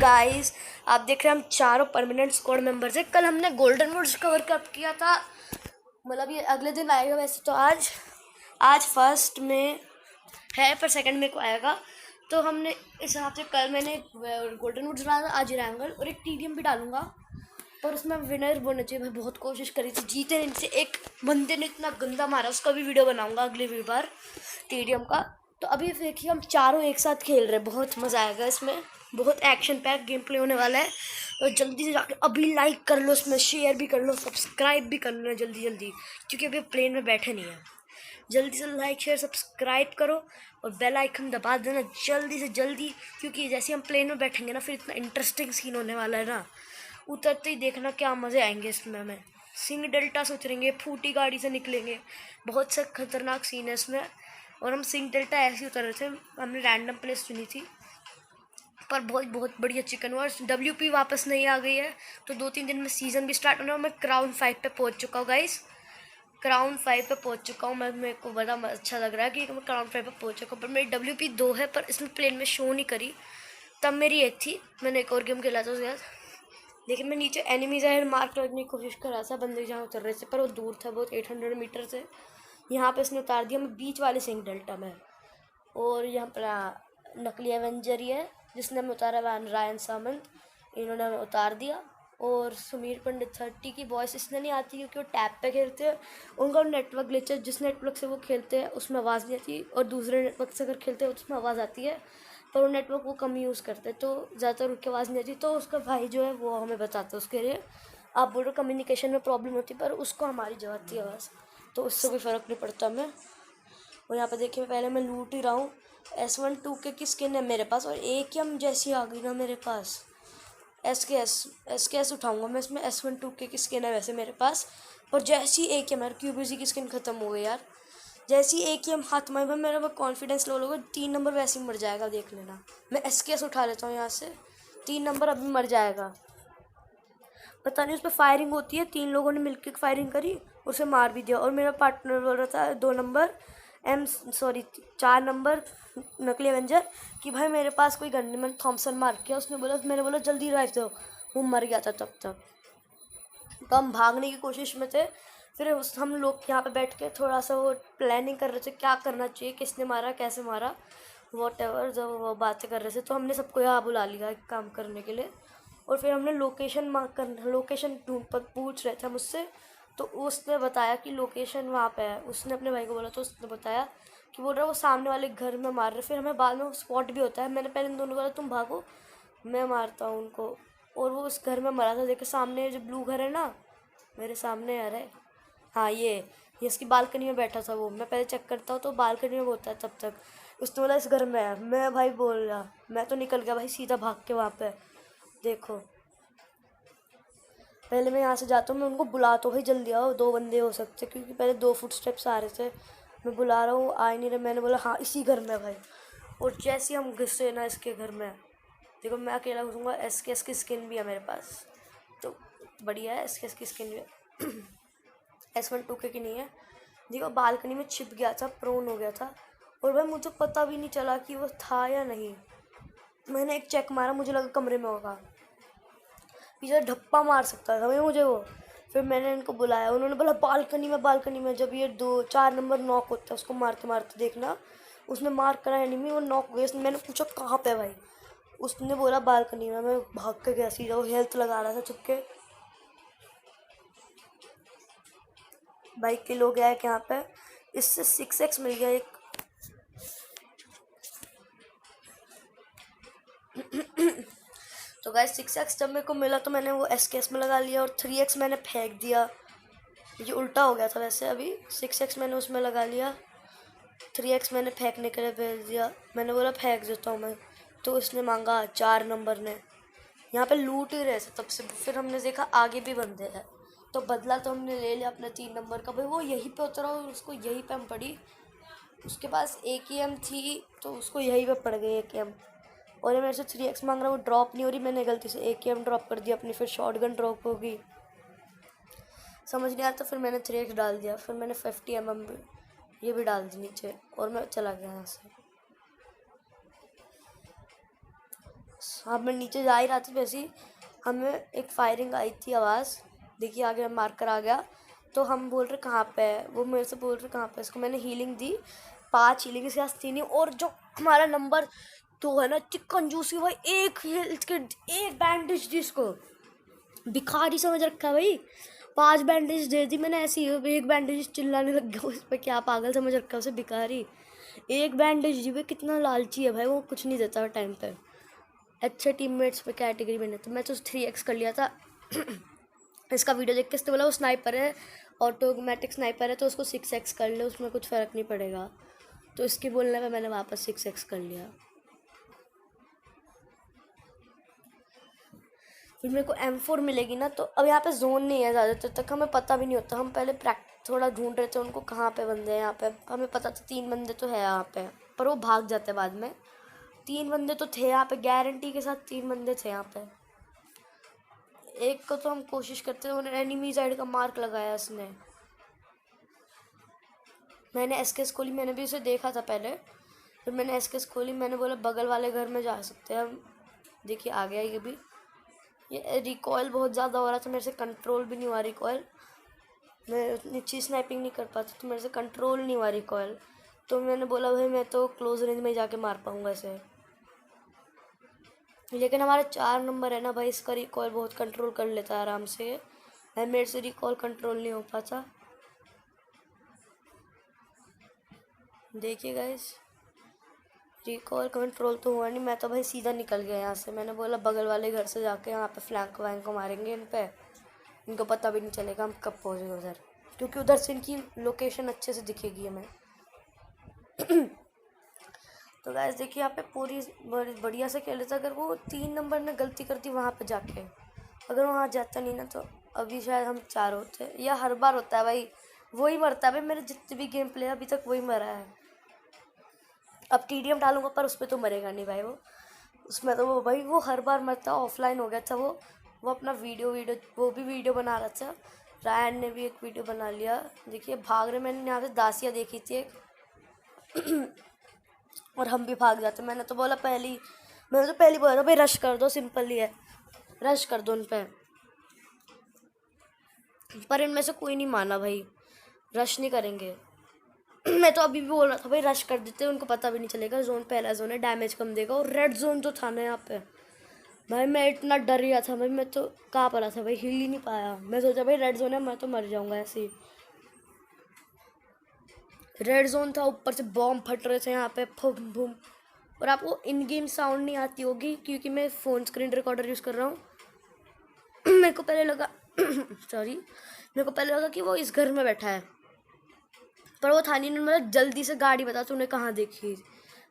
Guys, आप देख रहे हैं हम चारों परमानेंट स्क्वाड मेंबर्स हैं। कल हमने गोल्डन वुड्स कवर कप किया था, मतलब ये अगले दिन आएगा वैसे तो आज फर्स्ट में है पर सेकंड में को आएगा। तो हमने इस हिसाब से कल मैंने गोल्डन वुड्स डाला था, आज रैंगल और एक टीडीएम भी डालूंगा। पर उसमें विनर होना चाहिए भाई। बहुत कोशिश करी थी, जीते नहीं। इनसे एक बंदे ने इतना गंदा मारा, उसका भी वीडियो बनाऊंगा अगले बार टीडीएम का। तो अभी देखिए हम चारों एक साथ खेल रहे हैं, बहुत मज़ा आएगा इसमें। बहुत एक्शन पैक गेम प्ले होने वाला है। और जल्दी से जाके अभी लाइक कर लो, इसमें शेयर भी कर लो, सब्सक्राइब भी कर लो जल्दी जल्दी, क्योंकि अभी प्लेन में बैठे नहीं हैं। जल्दी से लाइक शेयर सब्सक्राइब करो और बेल आइकन दबा देना जल्दी से जल्दी, क्योंकि जैसे हम प्लेन में बैठेंगे ना, फिर इतना इंटरेस्टिंग सीन होने वाला है ना। उतरते ही देखना क्या मज़े आएंगे इसमें। हमें सिंह डेल्टा से उतरेंगे, फूटी गाड़ी से निकलेंगे, बहुत से खतरनाक सीन है इसमें। और हम सिंह डेल्टा ऐसे ही उतर रहे थे, हमने रैंडम प्लेस चुनी थी, पर बहुत बहुत बढ़िया चिकन हुआ। WP वापस नहीं आ गई है, तो 2-3 दिन में सीज़न भी स्टार्ट होना है। मैं क्राउन 5 पे पहुंच चुका हूँ गाइस, क्राउन 5 पे पहुंच चुका हूँ मैं। मेरे को बड़ा अच्छा लग रहा है कि मैं क्राउन 5 पे पहुंच चुका हूँ। पर मेरी WP 2 है, पर इसमें प्लेन में शो नहीं करी। तब मेरी 1 थी, मैंने एक और गेम खेला था उसके बाद। लेकिन मैं नीचे एनिमीज है मार्क करने की कोशिश कर रहा था, बंदे जहाँ उतर रहे थे, पर वो दूर था बहुत, 800 मीटर से। यहाँ पे इसने उतार दिया, मैं बीच वाले सिंह डेल्टा में। और यहाँ पर नकली एवेंजर ही है जिसने हमें उतारा, रायन सामंत, इन्होंने हमें उतार दिया। और समीर पंडित 30 की वॉइस इसने नहीं आती, क्योंकि वो टैब पे खेलते हैं, उनका नेटवर्क ग्लिच है। जिस नेटवर्क से वो खेलते हैं उसमें आवाज़ नहीं आती, और दूसरे नेटवर्क से अगर खेलते हैं उसमें आवाज़ आती है, पर वो नेटवर्क वो कम यूज़ करते हैं, तो ज़्यादातर उनकी आवाज़ नहीं आती। तो उसका भाई जो है वो हमें बताता है उसके लिए। आप बोल रहे कम्युनिकेशन में प्रॉब्लम होती है, पर उसको हमारी जरूरत थी आवाज़, तो उससे कोई फ़र्क नहीं पड़ता हमें। और यहाँ पे देखिए पहले मैं लूट ही रहा हूँ। S12K की स्किन है मेरे पास, और AKM जैसी आ गई ना मेरे पास। SKS उठाऊंगा मैं इसमें। S12K की स्किन है वैसे मेरे पास, पर जैसी AKM यार, QBZ की स्किन ख़त्म हो गई यार। जैसी AKM हाथ में, मेरा वो कॉन्फिडेंस लो लोगे, 3 नंबर वैसे ही मर जाएगा, देख लेना। मैं SKS उठा लेता हूँ यहाँ से, 3 नंबर अभी मर जाएगा। पता नहीं उस पर फायरिंग होती है, 3 लोगों ने मिलकर फायरिंग करी, उसे मार भी दिया। और मेरा पार्टनर बोल रहा था 2 नंबर 4 नंबर नकली एवेंजर कि भाई मेरे पास कोई गन नहीं, मैंने थॉमसन मार किया। उसने बोला, मैंने बोला जल्दी रिवाइव दो, वो मर गया था तब तक। तो हम भागने की कोशिश में थे, फिर हम लोग यहाँ पे बैठ के थोड़ा सा वो प्लानिंग कर रहे थे क्या करना चाहिए, किसने मारा, कैसे मारा, वॉटएवर, जब वो बातें कर रहे थे। तो हमने सबको यहाँ बुला लिया एक काम करने के लिए, और फिर हमने लोकेशन ढूंढ पर पूछ रहे थे मुझसे। तो उसने बताया कि लोकेशन वहाँ पे है, उसने अपने भाई को बोला, तो उसने बताया कि बोल रहा वो सामने वाले घर में मार रहे। फिर हमें बाद में स्पॉट भी होता है। मैंने पहले इन दोनों को बोला तुम भागो, मैं मारता हूँ उनको, और वो उस घर में मरा था। देखो सामने जो ब्लू घर है ना, मेरे सामने आ रहा है, हाँ ये इसकी बालकनी में बैठा था वो। मैं पहले चेक करता हूँ तो बालकनी में होता है तब तक। उसने बोला इस घर में है, मैं भाई बोल रहा, मैं तो निकल गया भाई सीधा भाग के वहाँ पे। देखो पहले मैं यहाँ से जाता हूँ, मैं उनको बुलाता हूँ भाई जल्दी आओ, 2 बंदे हो सकते, क्योंकि पहले 2 फुटस्टेप्स आ रहे थे। मैं बुला रहा हूँ, आ ही नहीं रहे। मैंने बोला हाँ इसी घर में भाई, और जैसे हम घुसे ना इसके घर में, देखो मैं अकेला घुसूँगा। SKS की स्किन भी है मेरे पास, तो बढ़िया है। SKS की स्किन भी है, S12K की नहीं है। देखो बालकनी में छिप गया था, प्रोन हो गया था, और भाई मुझे पता भी नहीं चला कि वो था या नहीं। मैंने एक चेक मारा, मुझे लगा कमरे में होगा, पीछे धप्पा मार सकता था भाई मुझे वो। फिर मैंने इनको बुलाया, उन्होंने बोला बालकनी में। जब ये 4 नंबर नॉक होता है, उसको मारते मारते देखना, उसने मार करा एनिमी, वो नॉक हो गया। मैंने पूछा कहाँ पे भाई, उसने बोला बालकनी में। मैं भाग के गया सीधा, वो हेल्थ लगा रहा था चुपके। बाइक के लोग आए यहाँ पे, इससे 6x मिल गया एक। तो गाइस 6x जब मेरे को मिला तो मैंने वो SKS में लगा लिया, और 3x मैंने फेंक दिया। ये उल्टा हो गया था वैसे। अभी 6x मैंने उसमें लगा लिया, 3x मैंने फेंकने के लिए भेज दिया। मैंने बोला फेंक देता हूँ मैं, तो उसने मांगा 4 नंबर ने। यहाँ पे लूट ही रहे थे तब से। फिर हमने देखा आगे भी बंदे हैं, तो बदला तो हमने ले लिया अपना 3 नंबर का। भाई वो यहीं पे उतरा और उसको यहीं पे हम पड़ी। उसके पास AKM थी, तो उसको यहीं पे पड़ गई AKM। और ये मेरे से 3x मांग रहा है, वो ड्रॉप नहीं हो रही। मैंने गलती से AKM ड्रॉप कर दिया अपनी, फिर शॉटगन ड्रॉप होगी, समझ नहीं आया। तो फिर मैंने 3x डाल दिया, फिर मैंने 50mm ये भी डाल दी नीचे, और मैं चला गया यहाँ से। अब मैं नीचे जा ही रहा था, वैसे ही हमें एक फायरिंग आई थी आवाज़। देखिए आगे मार्कर आ गया, तो हम बोल रहे कहाँ पे है, वो मेरे से बोल रहे कहाँ पे। इसको मैंने हीलिंग दी, 5 हीलिंग इसके पास 3 ही। और जो हमारा नंबर 2 है ना, कंजूसी भाई, एक हेल्थ के एक बैंडेज दी इसको, भिखारी समझ रखा है भाई। 5 बैंडेज दे दी मैंने ऐसी, एक बैंडेज चिल्लाने लग गया उस पर, क्या पागल समझ रखा है उसे भिखारी। एक बैंडेज दी भाई, कितना लालची है भाई वो, कुछ नहीं देता टाइम पे। अच्छे टीममेट्स पे कैटेगरी में, तो मैं तो 3x कर लिया था। इसका वीडियो देख के इसने बोला वो स्नाइपर है, ऑटोमेटिक स्नाइपर है, तो उसको 6x कर ले, उसमें कुछ फ़र्क नहीं पड़ेगा। तो इसके बोलने पे मैंने वापस 6x कर लिया। फिर मेरे को M4 मिलेगी ना, तो अब यहाँ पे जोन नहीं है ज़्यादातर तक, हमें पता भी नहीं होता। हम पहले थोड़ा ढूंढ रहे थे उनको, कहाँ पे बंदे हैं यहाँ पे। हमें पता था 3 बंदे तो है यहाँ पे, पर वो भाग जाते बाद में। 3 बंदे तो थे यहाँ पे, गारंटी के साथ 3 बंदे थे यहाँ पे। एक को तो हम कोशिश करते थे, एनिमी साइड का मार्क लगाया उसने। मैंने एसकेस खोली, मैंने भी उसे देखा था पहले, फिर मैंने एसकेस खोली, मैंने बोला बगल वाले घर में जा सकते हैं हम। देखिए आ गया ये भी। ये रिकॉयल बहुत ज़्यादा हो रहा था, मेरे से कंट्रोल भी नहीं हुआ रिकॉयल। मैं उतनी अच्छी स्नाइपिंग नहीं कर पाती, तो मेरे से कंट्रोल नहीं हुआ रिकॉयल। तो मैंने बोला भाई मैं तो क्लोज रेंज में ही जाके मार पाऊँगा इसे। लेकिन हमारा 4 नंबर है ना भाई, इसका रिकॉल बहुत कंट्रोल कर लेता है आराम से, मेरे से रिकॉल कंट्रोल नहीं हो पाता। देखिए गाइस, रिकॉल कंट्रोल तो हुआ नहीं, मैं तो भाई सीधा निकल गया यहाँ से। मैंने बोला बगल वाले घर से जाके यहाँ पे फ्लैंक वैंक को मारेंगे इन पे, इनको पता भी नहीं चलेगा हम कब पहुँचे उधर, क्योंकि उधर से इनकी लोकेशन अच्छे से दिखेगी हमें। तो गाइस देखिए यहाँ पे पूरी बढ़िया से खेले थे। अगर वो 3 नंबर ने गलती करती वहाँ पे जाके, अगर वहाँ जाता नहीं ना, तो अभी शायद हम 4 होते। या हर बार होता है भाई, वही मरता है भाई, मेरे जितने भी गेम प्ले अभी तक वही मरा है। अब TDM डालूंगा पर उस पर तो मरेगा नहीं भाई वो, उसमें तो वो भाई वो हर बार मरता। ऑफलाइन हो गया था वो अपना वीडियो वो भी वीडियो बना रहा था। रायन ने भी एक वीडियो बना लिया। देखिए भाग रहे, मैंने यहाँ से दासिया देखी थी एक और हम भी भाग जाते। मैंने तो पहली बोला था भाई रश कर दो, सिंपल ही है, रश कर दो उन पर इनमें से कोई नहीं माना भाई, रश नहीं करेंगे। मैं तो अभी भी बोल रहा था भाई रश कर देते, उनको पता भी नहीं चलेगा। जोन पहला जोन है, डैमेज कम देगा। और रेड जोन तो था ना यहाँ पे भाई, मैं इतना डर गया था भाई, मैं तो कहाँ पड़ा था भाई, हिल ही नहीं पाया। मैं सोचा भाई रेड जोन है, मैं तो मर जाऊँगा ऐसे ही। रेड जोन था, ऊपर से बॉम्ब फट रहे थे यहाँ पे, फूम बूम। और आपको इन गेम साउंड नहीं आती होगी क्योंकि मैं फ़ोन स्क्रीन रिकॉर्डर यूज़ कर रहा हूँ। मेरे को पहले लगा सॉरी, मेरे को पहले लगा कि वो इस घर में बैठा है, पर वो था नहीं। मतलब जल्दी से गाड़ी बता तूने कहाँ देखी।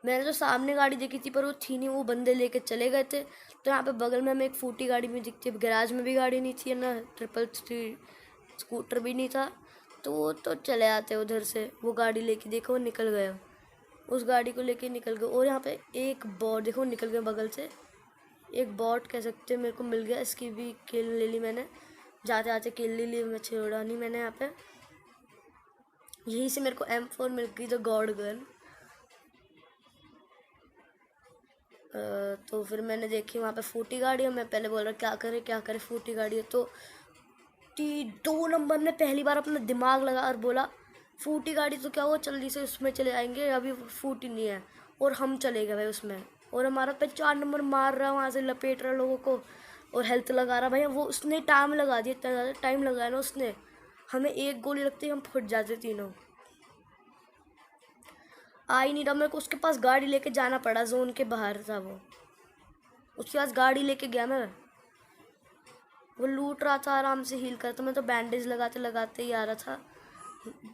मैंने तो सामने गाड़ी देखी थी पर वो थी नहीं, वो बंदे लेके चले गए थे। तो यहाँ पे बगल में हमें एक फूटी गाड़ी भी दिखती है, गैराज में भी गाड़ी नहीं थी ना, 333 स्कूटर भी नहीं था। तो वो तो चले आते उधर से, वो गाड़ी लेके, देखो वो निकल गया, उस गाड़ी को लेके निकल गए। और यहाँ पे एक बॉट देखो निकल गया बगल से, एक बॉट कह सकते हैं, मेरे को मिल गया। इसकी भी किल ले ली मैंने, जाते जाते किल ले ली, मैं छोड़ा नहीं मैंने यहाँ पे। यहीं से मेरे को M4 मिल गई, द गॉड गन। तो फिर मैंने देखी वहाँ पे फूटी गाड़ी है। मैं पहले बोल रहा क्या करे फूटी गाड़ी है। तो 2 नंबर ने पहली बार अपना दिमाग लगा और बोला फूटी गाड़ी तो क्या हुआ, जल्दी से उसमें चले आएंगे, अभी फूटी नहीं है। और हम चले गए भाई उसमें, और हमारा पे 4 नंबर मार रहा, वहाँ से लपेट रहा लोगों को और हेल्थ लगा रहा भाई। वो उसने टाइम लगा दिया, इतना ज़्यादा टाइम लगाया ना उसने, हमें एक गोली लगती हम फुट जाते तीनों। आ ही नहीं रहा, मेरे को उसके पास गाड़ी लेके जाना पड़ा, जोन के बाहर था वो, उसके पास गाड़ी लेके गया मैं। वो लूट रहा था, आराम से हील करता, मैं तो बैंडेज लगाते लगाते ही आ रहा था।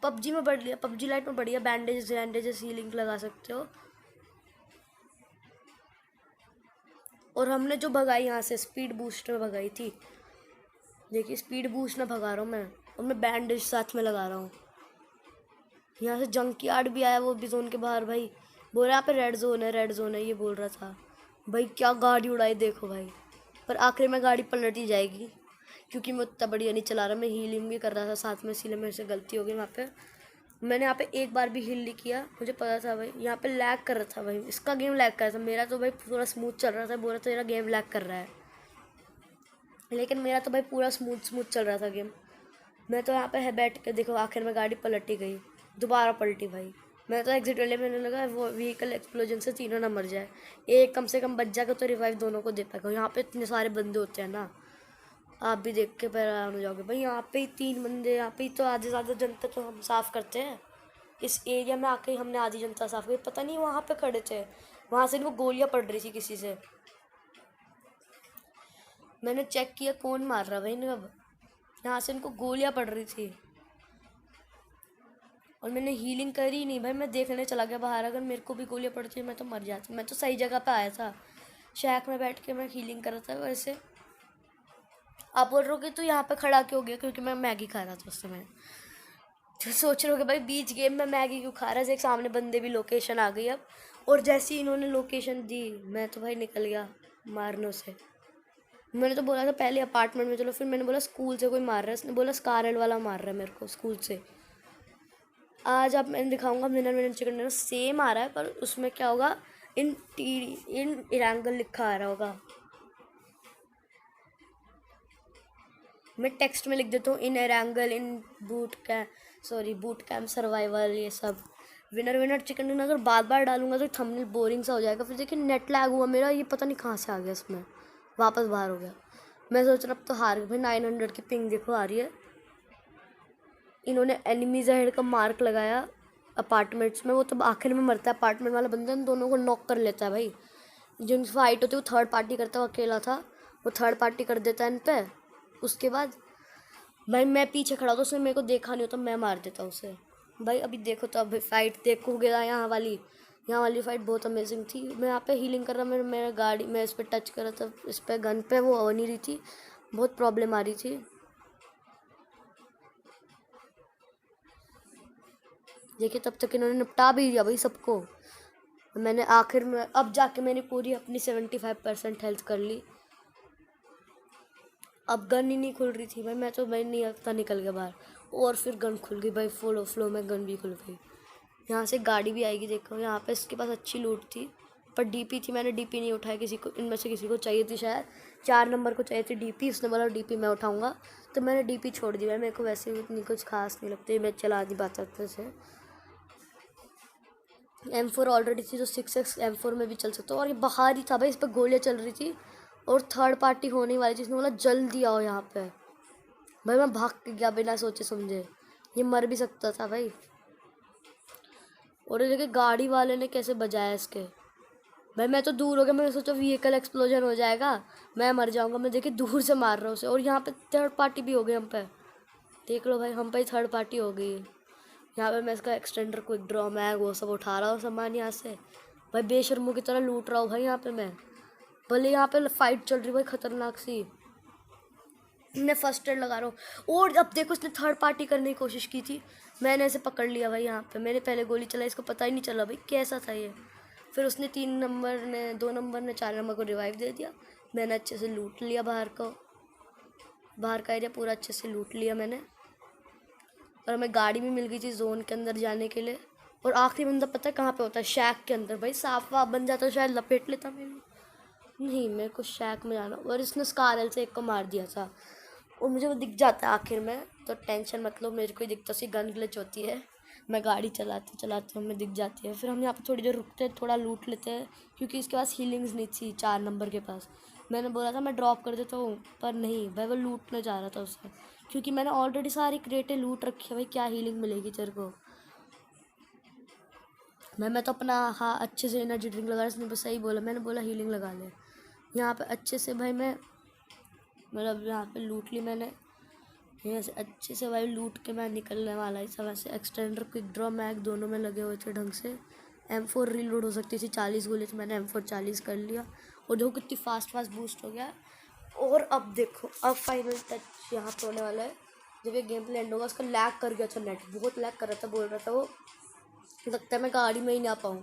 पबजी में बढ़ लिया, पबजी लाइट में बढ़िया बैंडेजेस हीलिंग लगा सकते हो। और हमने जो भगाई यहाँ से स्पीड बूस्ट में भगाई थी, देखिए स्पीड बूस्ट में भगा रहा हूँ मैं, और मैं बैंडेज साथ में लगा रहा हूँ। यहाँ से जंक यार्ड भी आया, वो भी जोन के बाहर भाई, बोल रहा यहाँ पे रेड जोन है ये बोल रहा था भाई। क्या गाड़ी उड़ाई देखो भाई, पर आखिर में गाड़ी पलट ही जाएगी क्योंकि मैं उतना बढ़िया नहीं चला रहा, मैं हीलिंग भी कर रहा था साथ में, इसीलिए मेरे से गलती हो गई वहाँ पे। मैंने यहाँ पे एक बार भी हिल नहीं किया, मुझे पता था भाई यहाँ पे लैग कर रहा था भाई, इसका गेम लैग कर रहा था, मेरा तो भाई पूरा स्मूथ चल रहा था, बोल रहा था तेरा गेम लैग कर रहा है, लेकिन मेरा तो भाई पूरा स्मूथ स्मूथ चल रहा था गेम। मैं तो यहाँ पे है बैठ के देखो, आखिर में गाड़ी पलट ही गई, दोबारा पलटी भाई। मैं तो एग्जिट वाले मैंने लगा वो व्हीकल एक्सप्लोजन से तीनों ना मर जाए, एक कम से कम बच जाएगा तो रिवाइव दोनों को दे पाएगा। यहाँ पे इतने सारे बंदे होते हैं ना, आप भी देख के हैरान हो जाओगे भाई, यहाँ पे ही 3 बंदे, यहाँ पे ही तो आधे ज़्यादा जनता तो हम साफ़ करते हैं। इस एरिया में आके ही हमने आधी जनता साफ़ की, पता नहीं वहाँ पे खड़े थे, वहाँ से इनको गोलियाँ पड़ रही थी किसी से। मैंने चेक किया कौन मार रहा भाई इन्हें, अब यहाँ से इनको गोलियाँ पड़ रही थी और मैंने हीलिंग करी नहीं भाई, मैं देखने चला गया बाहर, अगर मेरे को भी गोलियाँ पड़ती मैं तो मर जाती। मैं तो सही जगह पे आया था, शैक में बैठ के मैं हीलिंग कर रहा था। वैसे आप बोल रहे हो कि तू यहाँ पे खड़ा क्यों हो गया, क्योंकि मैं मैगी खा रहा था उस समय। तो सोच रहे हो कि भाई बीच गेम में मैगी क्यों खा रहा है, एक सामने बंदे भी लोकेशन आ गई अब, और जैसे ही इन्होंने लोकेशन दी मैं तो भाई निकल गया मारने से। मैंने तो बोला था पहले अपार्टमेंट में चलो, फिर मैंने बोला स्कूल से कोई मार रहा है, उसने बोला स्कारल वाला मार रहा है मेरे को स्कूल से। आज अब मैं दिखाऊंगा winner winner chicken dinner same आ रहा है, पर उसमें क्या होगा, इन इरेंगल लिखा आ रहा होगा, मैं टेक्स्ट में लिख देता हूँ इन एरेंगल इन बूट कैम्प सर्वाइवल, ये सब विनर विनर चिकन डिनर। अगर बार बार डालूंगा तो थंबनेल बोरिंग सा हो जाएगा। फिर देखिए नेट लैग हुआ मेरा, ये पता नहीं कहाँ से आ गया, इसमें वापस बाहर हो गया। मैं सोच रहा अब तो हार गया भाई, 900 की पिंग देखो आ रही है। इन्होंने एनिमीज हेड का मार्क लगाया अपार्टमेंट्स में, वो तो आखिर में मरता है अपार्टमेंट वाला बंदा, इन दोनों को नॉक कर लेता है भाई। जिन फाइट होती है वो थर्ड पार्टी करता है, वो अकेला था, वो थर्ड पार्टी कर देता है इन पे। उसके बाद भाई मैं पीछे खड़ा था, उसने मेरे को देखा नहीं होता, मैं मार देता उसे भाई। अभी देखो तो अभी फाइट देखोगे ना, यहाँ वाली फाइट बहुत अमेजिंग थी। मैं यहाँ पे हीलिंग कर रहा, मेरा गाड़ी मैं इस पर टच कर रहा था, इस पर गन पे वो हो नहीं रही थी, बहुत प्रॉब्लम आ रही थी। देखिए तब तक इन्होंने निपटा भी दिया भाई सबको। मैंने आखिर में अब जाके मैंने पूरी अपनी 75% हेल्थ कर ली। अब गन ही नहीं खुल रही थी भाई, मैं तो भाई नहीं लगता निकल गया बाहर, और फिर गन खुल गई भाई, फुल फ्लो में गन भी खुल गई। यहाँ से गाड़ी भी आएगी देखो, यहाँ पे इसके पास अच्छी लूट थी, पर डीपी थी, मैंने डीपी नहीं उठाई, किसी को इनमें से किसी को चाहिए थी शायद, 4 नंबर को चाहिए थी डीपी, उसने बोला डीपी मैं उठाऊंगा, तो मैंने डीपी छोड़ दी भाई, मेरे को वैसे भी इतनी कुछ खास नहीं लगती, मैं चला नहीं पाता अच्छे से। M4 ऑलरेडी थी तो 6x M4 में भी चल सकता हूँ, और ये बाहर ही था भाई, इस पर गोलियाँ चल रही थी और थर्ड पार्टी होने वाली थी, इसने बोला जल्दी आओ यहाँ पे। भाई मैं भाग के गया बिना सोचे समझे, ये मर भी सकता था भाई। और ये देखिए गाड़ी वाले ने कैसे बजाया इसके, भाई मैं तो दूर हो गया, मैंने सोचा व्हीकल एक्सप्लोजन हो जाएगा, मैं मर जाऊंगा। मैं देखिए दूर से मार रहा हूँ उसे, और यहाँ पे थर्ड पार्टी भी हो गई हम पे, देख लो भाई हम पे ही थर्ड पार्टी हो गई है। यहाँ पे मैं इसका एक्सटेंडर क्विक ड्रॉ मैग वो सब उठा रहा हूँ सामान यहाँ से, भाई बेशर्मों की तरह लूट रहा हूँ भाई यहाँ पे मैं, भले यहाँ पे फाइट चल रही भाई खतरनाक सी, मैं फर्स्ट एड लगा रहा हूँ। और अब देखो इसने थर्ड पार्टी करने की कोशिश की थी, मैंने ऐसे पकड़ लिया भाई यहाँ पे, मैंने पहले गोली चलाई, इसको पता ही नहीं चला भाई कैसा था ये। फिर उसने 3 नंबर ने 2 नंबर ने 4 नंबर को रिवाइव दे दिया, मैंने अच्छे से लूट लिया बाहर का एरिया पूरा अच्छे से लूट लिया मैंने, और हमें गाड़ी भी मिल गई थी जोन के अंदर जाने के लिए। और आखिरी बंदा पता है कहाँ पे होता है, शैक के अंदर भाई, साफ वाफ बन जाता शायद लपेट लेता मैंने, नहीं मेरे को शैक में जाना, और इसने स्कारल से एक को मार दिया था, और मुझे वो दिख जाता है आखिर में, तो टेंशन मतलब मेरे को ही दिखता, सी गन ग्लिच होती है, मैं गाड़ी चलाते चलाते हमें दिख जाती है। फिर हम यहाँ पे थोड़ी देर रुकते हैं, थोड़ा लूट लेते हैं, क्योंकि इसके पास हीलिंग्स नहीं थी 4 नंबर के पास। मैंने बोला था मैं ड्रॉप कर देता हूँ, पर नहीं भाई वो लूटने जा रहा था उससे, क्योंकि मैंने ऑलरेडी सारी क्रेटें लूट रखी है भाई, क्या हीलिंग मिलेगी तेरे को। मैं तो अपना हाँ अच्छे से एनर्जी ड्रिंक लगा, इसने बस सही बोला, मैंने बोला हीलिंग लगा ले यहाँ पे अच्छे से भाई। मैं मतलब यहाँ पे लूट ली मैंने, यहाँ से अच्छे से भाई लूट के मैं निकलने वाला ही था। वैसे एक्सटेंडर क्विक ड्रॉ मैग दोनों में लगे हुए थे ढंग से, M4 रीलोड हो सकती थी 40 गोली, तो मैंने M4 40 कर लिया, और देखो कितनी फास्ट बूस्ट हो गया। और अब देखो अब फाइनल टच यहाँ पे होने वाला है, जब ये गेम प्ले एंड होगा। उसका लैग कर गया था, नेट बहुत लैग कर रहा था, बोल रहा था वो लगता है मैं गाड़ी में ही ना पाऊँ,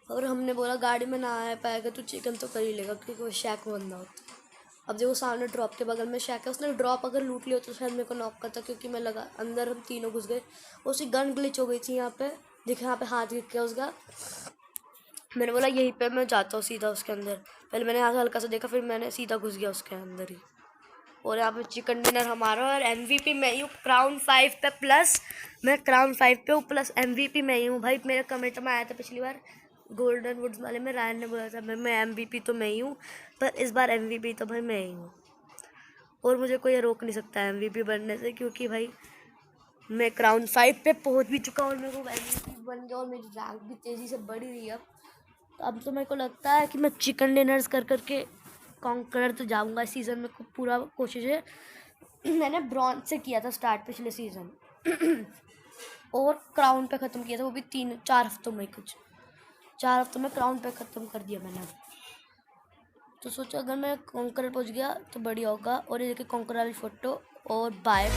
और हमने बोला गाड़ी में ना आ पाएगा तो चिकन तो कर ही लेगा, क्योंकि वो शैक बंदा होता है। अब देखो सामने ड्रॉप के बगल में शैक है, उसने ड्रॉप अगर लूट लिया तो शायद मेरे को नॉक करता, क्योंकि मैं लगा अंदर हम तीनों घुस गए। उसकी गन ग्लिच हो गई थी यहाँ पे, देखो यहाँ पे हाथ गिर गया उसका। मैंने बोला यहीं पे मैं जाता हूँ सीधा उसके अंदर। पहले मैंने यहाँ से हल्का सा देखा, फिर मैंने सीधा घुस गया उसके अंदर ही। और यहाँ पे चिकन डिनर हमारा, और MVP मैं ही हूँ क्राउन 5 पे प्लस। मैं क्राउन 5 पे हूँ प्लस MVP मैं ही हूँ भाई। मेरे कमेंट में आया था पिछली बार गोल्डन वुड्स वाले में, रायन ने बोला था मैं MVP तो मैं ही हूँ, पर इस बार MVP तो भाई मैं ही हूँ। और मुझे कोई रोक नहीं सकता है MVP बनने से, क्योंकि भाई मैं क्राउन 5 पे पहुँच भी चुका हूँ और मेरे को MVP बन गया, और मेरी रैंक भी तेज़ी से बढ़ रही है। अब तो मेरे को लगता है कि मैं चिकन डिनर्स कर करके कॉन्करर तो जाऊंगा इस सीज़न में, पूरा कोशिश है। मैंने ब्रॉन्ज से किया था स्टार्ट पिछले सीज़न और क्राउन पे ख़त्म किया था, वो भी 3-4 हफ्तों में, कुछ 4 हफ्तों में क्राउन पे ख़त्म कर दिया मैंने। तो सोचो अगर मैं कॉन्करर पहुंच गया तो बढ़िया होगा। और ये देखिए कॉन्करर वाली फ़ोटो, और बाय